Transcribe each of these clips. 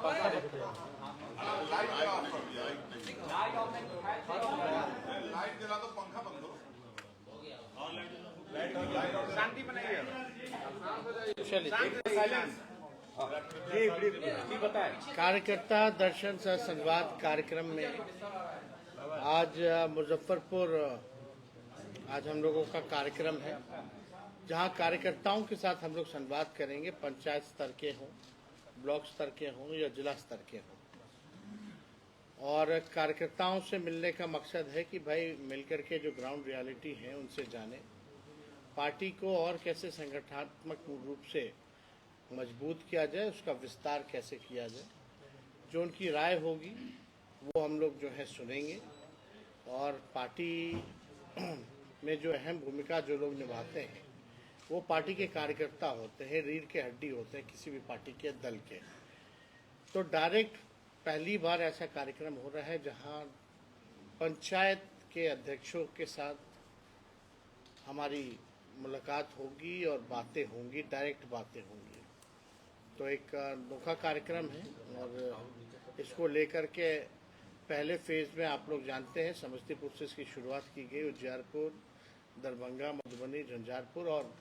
Light जला दो, पंखा बंद करो। शांति बनाइए। कार्यकर्ता दर्शन सह संवाद कार्यक्रम में आज मुजफ्फरपुर आज हम लोगों का कार्यक्रम है, जहां कार्यकर्ताओं के साथ हम लोग संवाद करेंगे। पंचायत स्तर के हों, ब्लॉक स्तर के हों या जिला स्तर के हों, और कार्यकर्ताओं से मिलने का मकसद है कि भाई मिलकर के जो ग्राउंड रियलिटी है उनसे जाने, पार्टी को और कैसे संगठनात्मक रूप से मजबूत किया जाए, उसका विस्तार कैसे किया जाए। जो उनकी राय होगी वो हम लोग जो है सुनेंगे, और पार्टी में जो अहम भूमिका जो लोग निभाते हैं वो पार्टी के कार्यकर्ता होते हैं, रीढ़ के हड्डी होते हैं किसी भी पार्टी के दल के। तो डायरेक्ट पहली बार ऐसा कार्यक्रम हो रहा है जहां पंचायत के अध्यक्षों के साथ हमारी मुलाकात होगी और बातें होंगी, डायरेक्ट बातें होंगी। तो एक अनोखा कार्यक्रम है, और इसको लेकर के पहले फेज में आप लोग जानते हैं समस्तीपुर से इसकी शुरुआत की गई, उज्जैनपुर, दरभंगा, मधुबनी, झंझारपुर और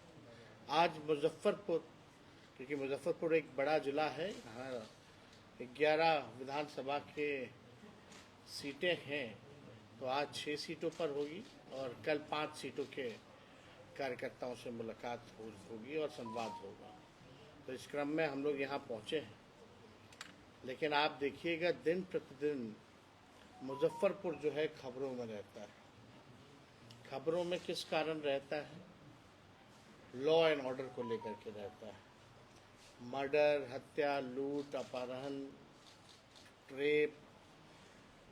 आज मुजफ्फरपुर, क्योंकि मुजफ्फरपुर एक बड़ा जिला है। हाँ, 11 विधानसभा के सीटें हैं, तो आज 6 सीटों पर होगी और कल 5 सीटों के कार्यकर्ताओं से मुलाकात होगी और संवाद होगा। तो इस क्रम में हम लोग यहाँ पहुँचे हैं, लेकिन आप देखिएगा दिन प्रतिदिन मुजफ्फरपुर जो है खबरों में रहता है। खबरों में किस कारण रहता है? लॉ एंड ऑर्डर को लेकर के रहता है। मर्डर, हत्या, लूट, अपहरण, रेप,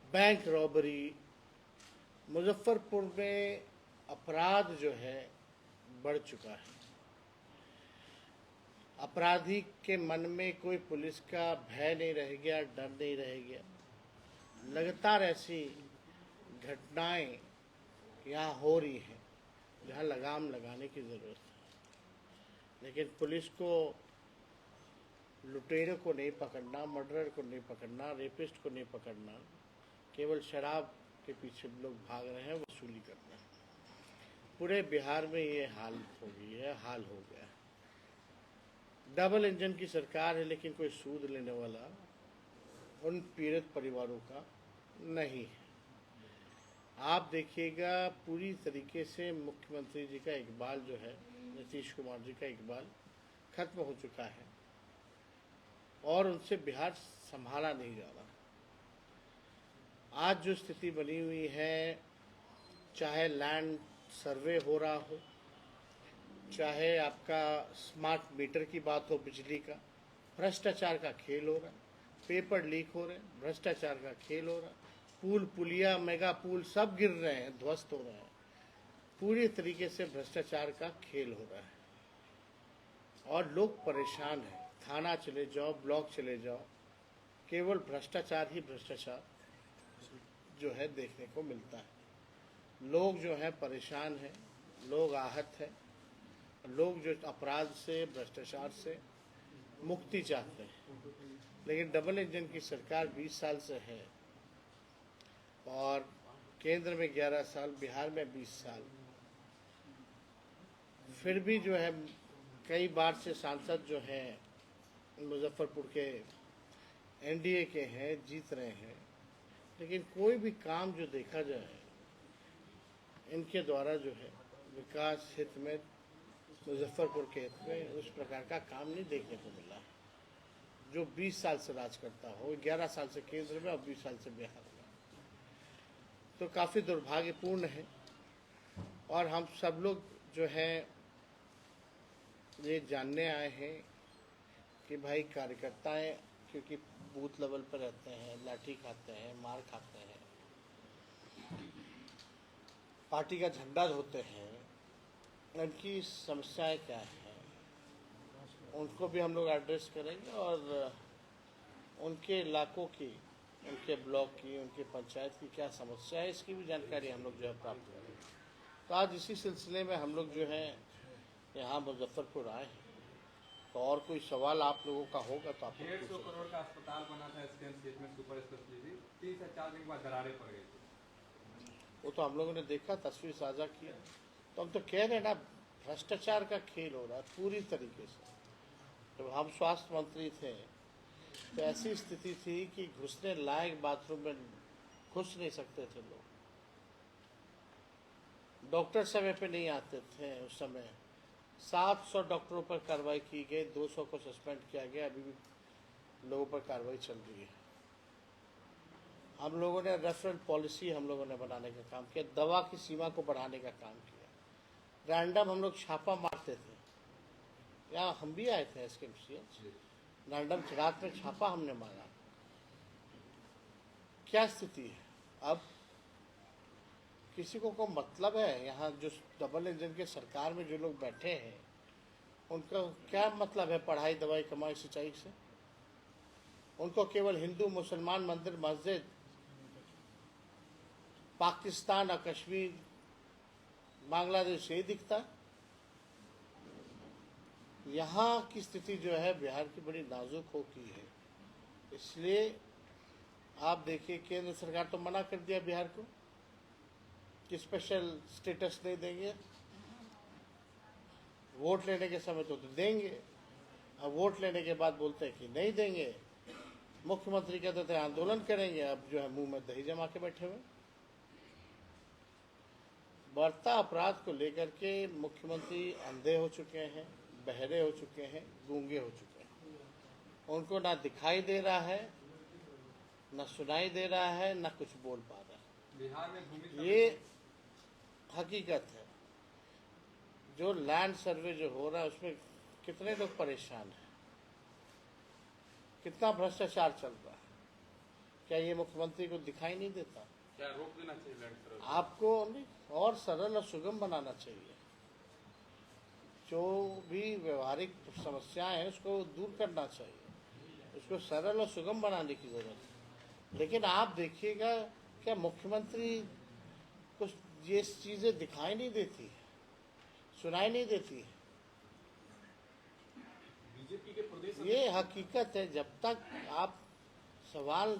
बैंक रॉबरी। मुजफ्फरपुर में अपराध जो है बढ़ चुका है। अपराधी के मन में कोई पुलिस का भय नहीं रह गया, डर नहीं रह गया। लगातार ऐसी घटनाएं यहाँ हो रही हैं जहाँ लगाम लगाने की ज़रूरत है, लेकिन पुलिस को लुटेरों को नहीं पकड़ना, मर्डरर को नहीं पकड़ना, रेपिस्ट को नहीं पकड़ना, केवल शराब के पीछे लोग भाग रहे हैं, वसूली करना। पूरे बिहार में ये हाल हो गई है, हाल हो गया है। डबल इंजन की सरकार है, लेकिन कोई सूद लेने वाला उन पीड़ित परिवारों का नहीं है। आप देखिएगा पूरी तरीके से मुख्यमंत्री जी का इकबाल जो है, नीतीश कुमार जी का इकबाल खत्म हो चुका है और उनसे बिहार संभाला नहीं जा रहा। आज जो स्थिति बनी हुई है, चाहे लैंड सर्वे हो रहा हो, चाहे आपका स्मार्ट मीटर की बात हो, बिजली का, भ्रष्टाचार का खेल हो रहा है। पेपर लीक हो रहे हैं, भ्रष्टाचार का खेल हो रहा है। पुल, पुलिया, मेगा पुल सब गिर रहे हैं, ध्वस्त हो रहे हैं। पूरी तरीके से भ्रष्टाचार का खेल हो रहा है और लोग परेशान हैं। थाना चले जाओ, ब्लॉक चले जाओ, केवल भ्रष्टाचार ही भ्रष्टाचार जो है देखने को मिलता है। लोग जो है परेशान हैं, लोग आहत हैं, लोग जो अपराध से, भ्रष्टाचार से मुक्ति चाहते हैं। लेकिन डबल इंजन की सरकार 20 साल से है और केंद्र में 11 साल, बिहार में 20 साल, फिर भी जो है कई बार से सांसद जो हैं मुजफ्फरपुर के एनडीए के हैं, जीत रहे हैं, लेकिन कोई भी काम जो देखा जाए इनके द्वारा जो है विकास हित में, मुजफ्फरपुर के हित में उस प्रकार का काम नहीं देखने को मिला है जो 20 साल से राज करता हो, 11 साल से केंद्र में और 20 साल से बिहार में। तो काफ़ी दुर्भाग्यपूर्ण है, और हम सब लोग जो है ये जानने आए हैं कि भाई कार्यकर्ताएं क्योंकि बूथ लेवल पर रहते हैं, लाठी खाते हैं, मार खाते हैं, पार्टी का झंडा धोते हैं, उनकी समस्याएं क्या हैं उनको भी हम लोग एड्रेस करेंगे, और उनके इलाकों की, उनके ब्लॉक की, उनके पंचायत की क्या समस्या है इसकी भी जानकारी हम लोग जो है प्राप्त करेंगे। तो आज इसी सिलसिले में हम लोग जो है यहाँ मुजफ्फरपुर आए हैं तो और कोई सवाल आप लोगों का होगा तो आप लोग 150 पूछ सकते करोड़ का अस्पताल बना था SKMCH में सुपर स्पेशलिटी 3 से 4 दिन के बाद दरारें पड़ गई थी। हैं। वो तो हम लोगों ने देखा, तस्वीर साझा किया। तो हम तो कह रहे हैं ना, भ्रष्टाचार का खेल हो रहा है पूरी तरीके से। जब हम स्वास्थ्य मंत्री थे तो ऐसी स्थिति थी कि घुसने लायक बाथरूम में घुस नहीं सकते थे लोग। डॉक्टर समय पे नहीं आते थे उस समय। 700 डॉक्टरों पर कार्रवाई की गई, 200 को सस्पेंड किया गया, अभी भी लोगों पर कार्रवाई चल रही है। हम लोगों ने रेफरल पॉलिसी हम लोगों ने बनाने का काम किया, दवा की सीमा को बढ़ाने का काम किया। रैंडम हम लोग छापा मारते थे, या हम भी आए थे SKMCH, रैंडम रात में छापा हमने मारा। क्या स्थिति है अब? किसी को मतलब है? यहाँ जो डबल इंजन के सरकार में जो लोग बैठे हैं उनका क्या मतलब है पढ़ाई, दवाई, कमाई, सिंचाई से? उनको केवल हिंदू, मुसलमान, मंदिर, मस्जिद, पाकिस्तान और कश्मीर, बांग्लादेश यही दिखता है। यहाँ की स्थिति जो है बिहार की बड़ी नाजुक हो की है। इसलिए आप देखिए, केंद्र सरकार तो मना कर दिया बिहार को कि स्पेशल स्टेटस नहीं देंगे। वोट लेने के समय तो देंगे, अब वोट लेने के बाद बोलते हैं कि नहीं देंगे। मुख्यमंत्री कहते थे आंदोलन करेंगे, अब जो है मुंह में दही जमा के बैठे हुए। बढ़ता अपराध को लेकर के मुख्यमंत्री अंधे हो चुके हैं, बहरे हो चुके हैं, गूंगे हो चुके हैं। उनको ना दिखाई दे रहा है, न सुनाई दे रहा है, न कुछ बोल पा रहा है। बिहार में भूमि ये हकीकत है। जो लैंड सर्वे जो हो रहा है उसमें कितने लोग परेशान हैं, कितना भ्रष्टाचार चल रहा है। क्या ये मुख्यमंत्री को दिखाई नहीं देता? क्या रोक देना चाहिए लैंड सर्वे? आपको नहीं, और सरल और सुगम बनाना चाहिए। जो भी व्यवहारिक समस्याएं हैं उसको दूर करना चाहिए, उसको सरल और सुगम बनाने की जरूरत है। लेकिन आप देखिएगा, क्या मुख्यमंत्री कुछ ये चीजें दिखाई नहीं देती, सुनाई नहीं देती? बीजेपी के प्रदेश ये हकीकत है। जब तक आप सवाल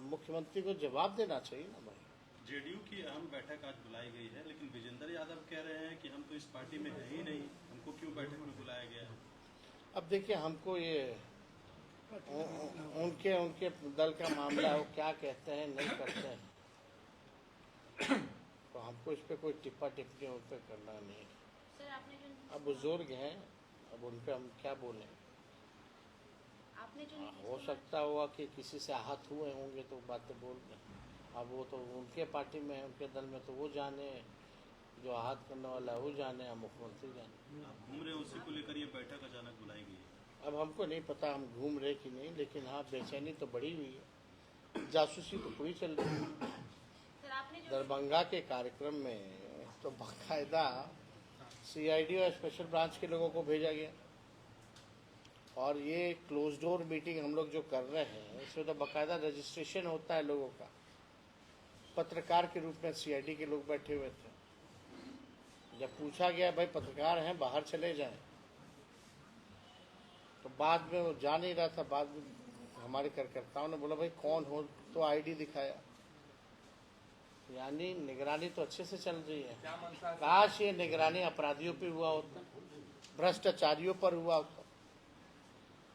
मुख्यमंत्री को जवाब देना चाहिए ना भाई। जेडीयू की अहम बैठक आज बुलाई गई है, लेकिन विजेंद्र यादव कह रहे हैं कि हम तो इस पार्टी में है ही नहीं, हमको क्यों बैठक में बुलाया गया है? अब देखिए, हमको ये उनके उनके दल का मामला है, वो क्या कहते हैं नहीं करते हैं, तो हमको इस पर कोई टिप्पा टिप्पणी उन पर करना नहीं। सर, आपने जो अब बुजुर्ग हैं, अब उन पर हम क्या बोलें। आपने जो हो सकता हुआ कि किसी से आहत हुए होंगे तो बातें बोल रहे हैं। अब वो तो उनके पार्टी में है, उनके दल में, तो वो जाने, जो आहत करने वाला है वो जाने, या मुख्यमंत्री जाने। आप घूम रहे हैं, उसी को लेकर ये बैठक अचानक बुलाई गई है। अब हमको नहीं पता हम घूम रहे कि नहीं, लेकिन हाँ बेचैनी तो बढ़ी हुई है, जासूसी तो पूरी चल रही है। सर, आपने जो दरभंगा के कार्यक्रम में तो बाकायदा CID और स्पेशल ब्रांच के लोगों को भेजा गया, और ये क्लोज डोर मीटिंग हम लोग जो कर रहे हैं इसमें तो बाकायदा रजिस्ट्रेशन होता है लोगों का। पत्रकार के रूप में CID के लोग बैठे हुए थे। जब पूछा गया भाई पत्रकार हैं बाहर चले जाएं, तो बाद में वो जा नहीं रहा था। बाद में हमारे कार्यकर्ताओं ने बोला भाई कौन हो, तो ID दिखाया। यानी निगरानी तो अच्छे से चल रही है। क्या मनसा है? काश ये निगरानी अपराधियों पे हुआ होता, भ्रष्टाचारियों पर हुआ होता।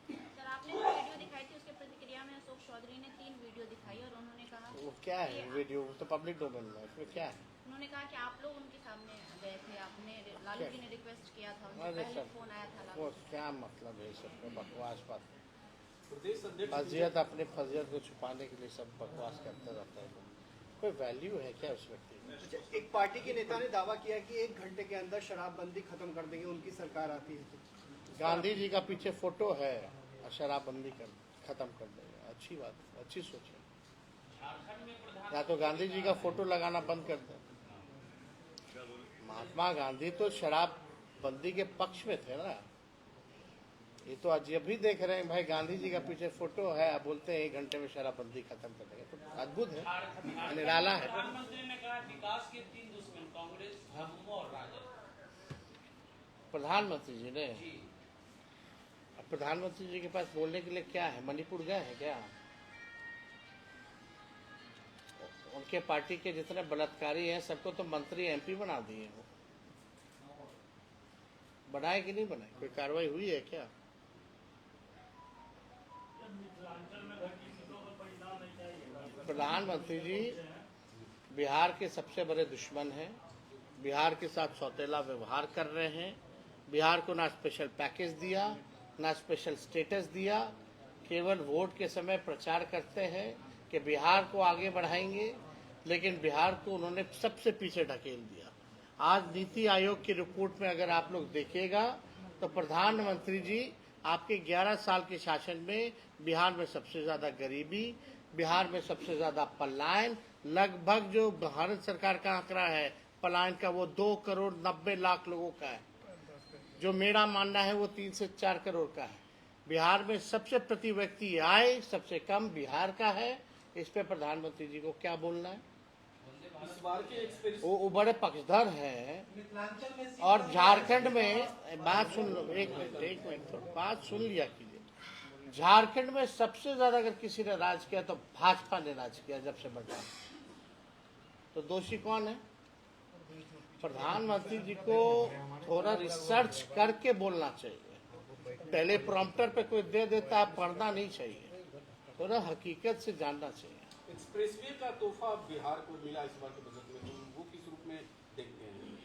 सर, आपने जो वीडियो दिखाई थी उसके प्रतिक्रिया में अशोक चौधरी ने 3 वीडियो दिखाई और उन्होंने कहा वो क्या है वीडियो, वो तो पब्लिक डोमेन में है, उसमें क्या है? उन्होंने कहा कि आप लोग उनके सामने गए थे, आपने लालू जी ने रिक्वेस्ट किया था, उनसे अरे पहले सर, फोन आया था वो लालू। क्या मतलब है सब का बकवास बात। प्रदेश अध्यक्ष फजीयत अपने फजीयत को छुपाने के लिए सब बकवास करते रहता है। कोई वैल्यू है क्या उस व्यक्ति में? अच्छा, एक पार्टी के नेता ने दावा किया कि 1 घंटे के अंदर शराबबंदी खत्म कर देंगे, उनकी सरकार आती है तो। गांधी जी का पीछे फोटो है और शराबबंदी खत्म कर देंगे। अच्छी बात, अच्छी सोच है। या तो गांधी जी का फोटो लगाना बंद कर दें। महात्मा गांधी तो शराबबंदी के पक्ष में थे ना। ये तो आज ये भी देख रहे हैं भाई, गांधी जी का पीछे फोटो है, आप बोलते हैं 1 घंटे में शराबबंदी खत्म कर देंगे, तो अद्भुत है, निराला है। प्रधानमंत्री ने कहा विकास के 3 दुश्मन कांग्रेस, हम और राजद। प्रधानमंत्री जी ने जी अब प्रधानमंत्री जी के पास बोलने के लिए क्या है? मणिपुर गए हैं क्या? उनके पार्टी के जितने बलात्कारी हैं सबको तो मंत्री एमपी बना दिए वो। बनाए कि नहीं बनाए? कोई कार्रवाई हुई है क्या? प्रधानमंत्री जी बिहार के सबसे बड़े दुश्मन हैं। बिहार के साथ सौतेला व्यवहार कर रहे हैं। बिहार को ना स्पेशल पैकेज दिया, ना स्पेशल स्टेटस दिया। केवल वोट के समय प्रचार करते हैं कि बिहार को आगे बढ़ाएंगे, लेकिन बिहार को उन्होंने सबसे पीछे ढकेल दिया। आज नीति आयोग की रिपोर्ट में अगर आप लोग देखिएगा तो प्रधानमंत्री जी आपके 11 साल के शासन में बिहार में सबसे ज्यादा गरीबी, बिहार में सबसे ज्यादा पलायन, लगभग जो भारत सरकार का आंकड़ा है पलायन का वो 2,90,00,000 लोगों का है। जो मेरा मानना है वो 3 से 4 करोड़ का है। बिहार में सबसे प्रति व्यक्ति आय सबसे कम बिहार का है। इस पे प्रधानमंत्री जी को क्या बोलना है? इस बार के एक्सपीरियंस वो बड़े पक्षधर हैं। और झारखंड में बात सुन लो, एक मिनट तो बात सुन लिया कीजिए। झारखंड में सबसे ज्यादा अगर किसी ने राज किया तो भाजपा ने राज किया जब से बचा। तो दोषी कौन है? प्रधानमंत्री जी को थोड़ा रिसर्च करके बोलना चाहिए। पहले प्रॉम्प्टर पे कोई दे देता है, पढ़ना नहीं चाहिए, थोड़ा हकीकत से जानना चाहिए। एक्सप्रेसवे का तोहफा बिहार को मिला इस बार के बजट में, तो वो किस रूप में देखते हैं?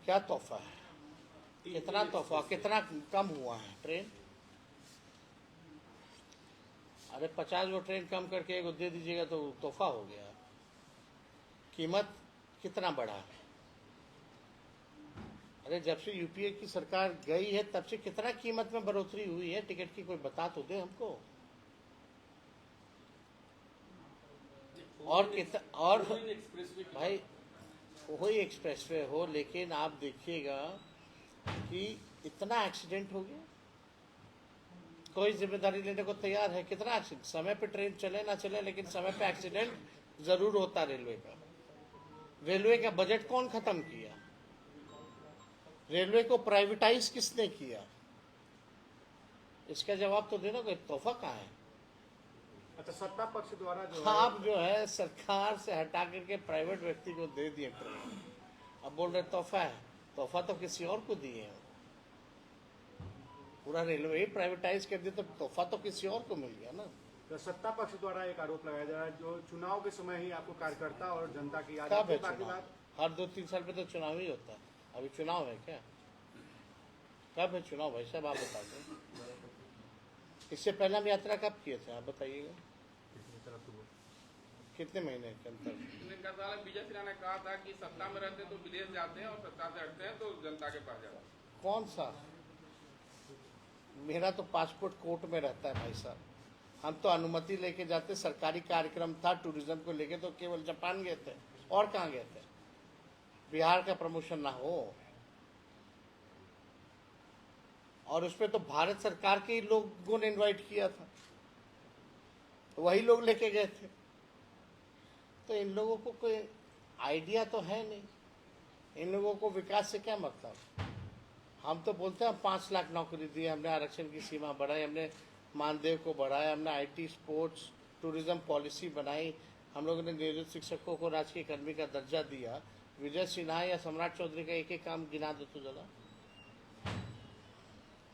क्या तोहफा है? कितना तोहफा? कितना कम हुआ है ट्रेन? अरे 50 वो ट्रेन कम करके एगो दे दीजिएगा तो तोहफा हो गया। कीमत कितना बढ़ा? अरे जब से यूपीए की सरकार गई है तब से कितना कीमत में बढ़ोतरी हुई है टिकट की? कोई बता तो दे हमको। और एक्सप्रेसवे भाई वही एक्सप्रेसवे हो, लेकिन आप देखिएगा कि इतना एक्सीडेंट हो गया, कोई जिम्मेदारी लेने को तैयार है? कितना एक्सीडेंट? समय पे ट्रेन चले ना चले, लेकिन समय पे एक्सीडेंट जरूर होता रेलवे का। रेलवे का बजट कौन खत्म किया? रेलवे को प्राइवेटाइज किसने किया? इसका जवाब तो देना। कोई तोहफा कहाँ है? अच्छा, सत्ता पक्ष द्वारा जो आप जो है सरकार से हटा करके प्राइवेट व्यक्ति को दे दिए ट्रेन। अब बोल रहे तोहफा है। तोहफा तो किसी और को दिए हैं। पूरा रेलवे ही प्राइवेटाइज कर दिया तो तोहफा तो किसी और को मिल गया ना। तो सत्ता पक्ष द्वारा एक आरोप लगाया जा रहा है जो चुनाव के समय ही आपको कार्यकर्ता और जनता की याद कब आती है है, बाकी चुनाव? बात हर 2-3 साल पे तो चुनाव ही होता है। अभी चुनाव है क्या? कब है चुनाव भाई साहब? आप बता दें। इससे पहले हम यात्रा कब किए थे आप बताइएगा? कितने महीने के अंतर? विजय सिन्हा ने कहा था कि सत्ता में रहते तो विदेश जाते हैं और सत्ता से हटते हैं तो जनता के पास जाते हैं। कौन सा? मेरा तो पासपोर्ट कोर्ट में रहता है भाई साहब। हम तो अनुमति लेके जाते। सरकारी कार्यक्रम था टूरिज्म को लेके तो केवल जापान गए थे, और कहाँ गए थे? बिहार का प्रमोशन ना हो। और उसमें तो भारत सरकार के ही लोगों ने इनवाइट किया था, वही लोग लेके गए थे। तो इन लोगों को कोई आइडिया तो है नहीं। इन लोगों को विकास से क्या मतलब? हम तो बोलते हैं 5 लाख नौकरी दी, हमने आरक्षण की सीमा बढ़ाई, हमने मानदेय को बढ़ाया, हमने आईटी, स्पोर्ट्स, टूरिज्म पॉलिसी बनाई, हम लोगों ने नियोजित शिक्षकों को राजकीय कर्मी का दर्जा दिया। विजय सिन्हा या सम्राट चौधरी का एक एक काम गिना दो तो जरा।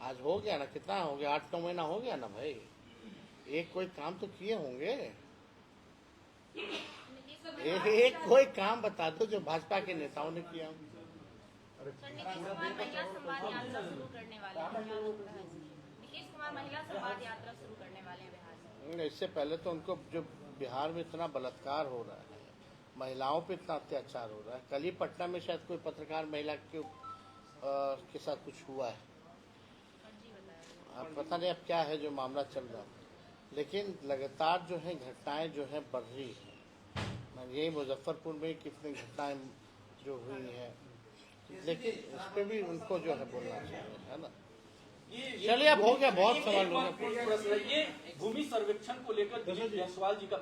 आज हो गया ना? कितना हो गया? 8-9 महीना हो गया ना भाई। एक कोई काम तो किए होंगे। एक कोई काम बता दो जो भाजपा के नेताओं ने किया। सर, नीतीश कुमार महिला संवाद यात्रा शुरू करने वाले हैं। नीतीश कुमार महिला संवाद यात्रा शुरू करने वाले हैं बिहार में। इससे पहले तो उनको जो बिहार में इतना बलात्कार हो रहा है, महिलाओं पे इतना अत्याचार हो रहा है। कल ही पटना में शायद कोई पत्रकार महिला के साथ कुछ हुआ है। अब पता नहीं अब क्या है जो मामला चल रहा है, लेकिन लगातार जो है घटनाएं जो है बढ़ रही है। यही मुजफ्फरपुर में कितनी घटनाएं जो हुई हैं, लेकिन इस पे भी उनको जो है बोलना चाहिए, है ना। चलिए अब हो गया, बहुत सवाल हो गया। ये भूमि सर्वेक्षण को लेकर दिलीप जायसवाल जी का